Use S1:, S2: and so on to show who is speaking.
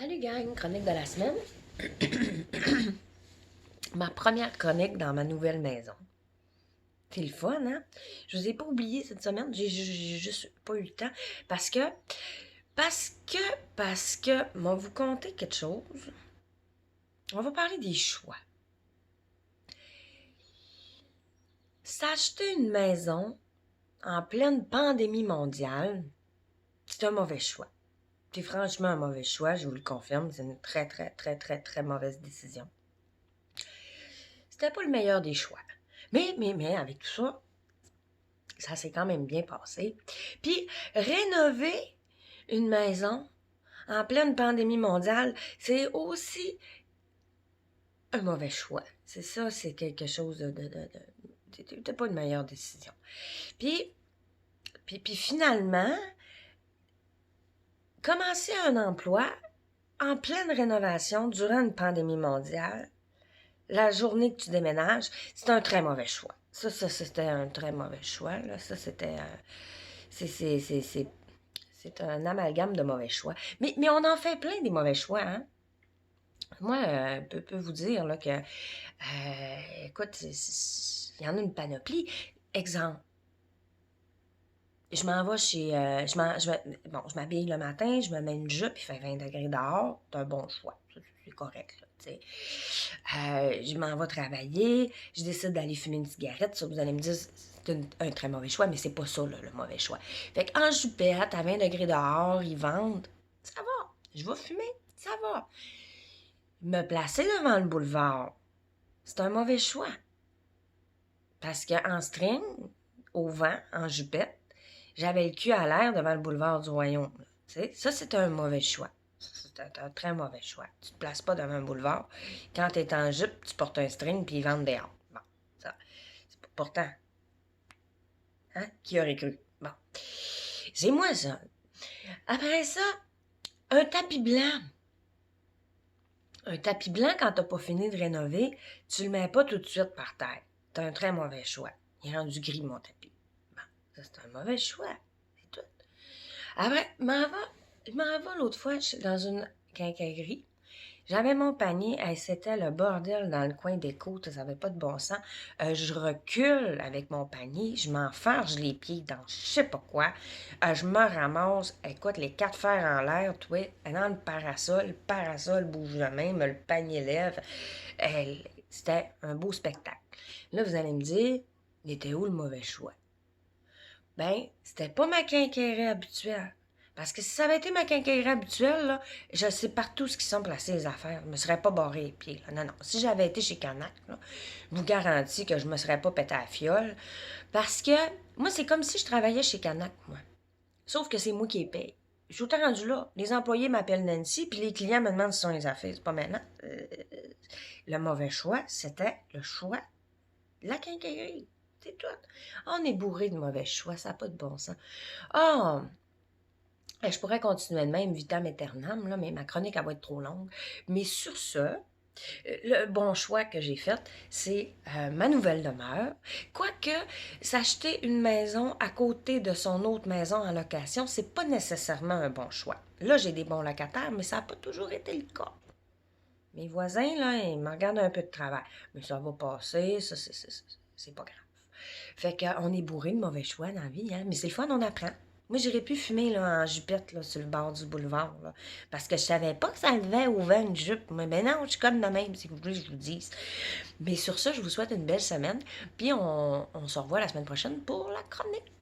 S1: Salut gang, chronique de la semaine. Ma première chronique dans ma nouvelle maison. C'est le fun, hein? Je vous ai pas oublié cette semaine, j'ai juste pas eu le temps. Parce que, on va vous conter quelque chose. On va parler des choix. S'acheter une maison en pleine pandémie mondiale, c'est un mauvais choix. C'est franchement un mauvais choix, je vous le confirme. C'est une très, très, très, très, très mauvaise décision. C'était pas le meilleur des choix. Mais, avec tout ça, ça s'est quand même bien passé. Puis, rénover une maison en pleine pandémie mondiale, c'est aussi un mauvais choix. C'est ça, c'est quelque chose c'était pas une meilleure décision. Puis finalement, commencer un emploi en pleine rénovation durant une pandémie mondiale, la journée que tu déménages, c'est un très mauvais choix. Ça, c'était un très mauvais choix. Là. Ça, c'était... c'est un amalgame de mauvais choix. Mais on en fait plein des mauvais choix, hein? Moi, peux vous dire là, que... écoute, il y en a une panoplie. Exemple. Je m'en vais chez... je m'habille le matin, je me mets une jupe, il fait 20 degrés dehors. C'est un bon choix. C'est correct, là, tu sais. Je m'en vais travailler, je décide d'aller fumer une cigarette. Ça, vous allez me dire, c'est un très mauvais choix, mais c'est pas ça, là, le mauvais choix. Fait qu'en jupette, à 20 degrés dehors, ils vendent. Ça va. Je vais fumer. Ça va. Me placer devant le boulevard, c'est un mauvais choix. Parce qu'en string, au vent, en jupette, j'avais le cul à l'air devant le boulevard du Royaume. Ça, c'est un mauvais choix. C'est un très mauvais choix. Tu te places pas devant un boulevard. Quand tu es en jupe, tu portes un string puis ils vendent dehors. Bon, ça, c'est pas pourtant. Hein? Qui aurait cru? Bon. C'est moi, ça. Après ça, un tapis blanc. Un tapis blanc, quand t'as pas fini de rénover, tu le mets pas tout de suite par terre. C'est un très mauvais choix. Il est rendu gris, mon tapis. Bon, ça, c'est un mauvais choix. C'est tout. Après, je m'en vais l'autre fois dans une quincaillerie. J'avais mon panier, c'était le bordel dans le coin des côtes, ça n'avait pas de bon sens. Je recule avec mon panier, je m'enfarge les pieds dans je sais pas quoi. Je me ramasse, écoute, les quatre fers en l'air, toi, dans le parasol bouge de même, le panier lève. C'était un beau spectacle. Là, vous allez me dire, il était où le mauvais choix? Ben, c'était pas ma quincaillerie habituelle. Parce que si ça avait été ma quincaillerie habituelle, là, je sais partout ce qu'ils sont placés les affaires. Je me serais pas barré les pieds. Là. Non, non. Si j'avais été chez Canac, là, je vous garantis que je me serais pas pété à la fiole. Parce que moi, c'est comme si je travaillais chez Canac, moi. Sauf que c'est moi qui les paye. Je suis tout rendu là. Les employés m'appellent Nancy, puis les clients me demandent si sont les affaires. C'est pas maintenant. Le mauvais choix, c'était le choix de la quincaillerie. C'est tout. On est bourré de mauvais choix, ça n'a pas de bon sens. Ah! Je pourrais continuer de même, vitam aeternam, là, mais ma chronique, elle va être trop longue. Mais sur ce, le bon choix que j'ai fait, c'est ma nouvelle demeure. Quoique, s'acheter une maison à côté de son autre maison en location, c'est pas nécessairement un bon choix. Là, j'ai des bons locataires, mais ça n'a pas toujours été le cas. Mes voisins, là, ils me regardent un peu de travers. Mais ça va passer, ça, c'est pas grave. Fait qu'on est bourré de mauvais choix dans la vie, hein. Mais c'est le fun, on apprend. Moi, j'aurais pu fumer là, en jupette là, sur le bord du boulevard. Là, parce que je savais pas que ça levait au vent une jupe. Mais ben non, je suis comme de même, si vous voulez que je vous dise. Mais sur ça, je vous souhaite une belle semaine. Puis on se revoit la semaine prochaine pour la chronique.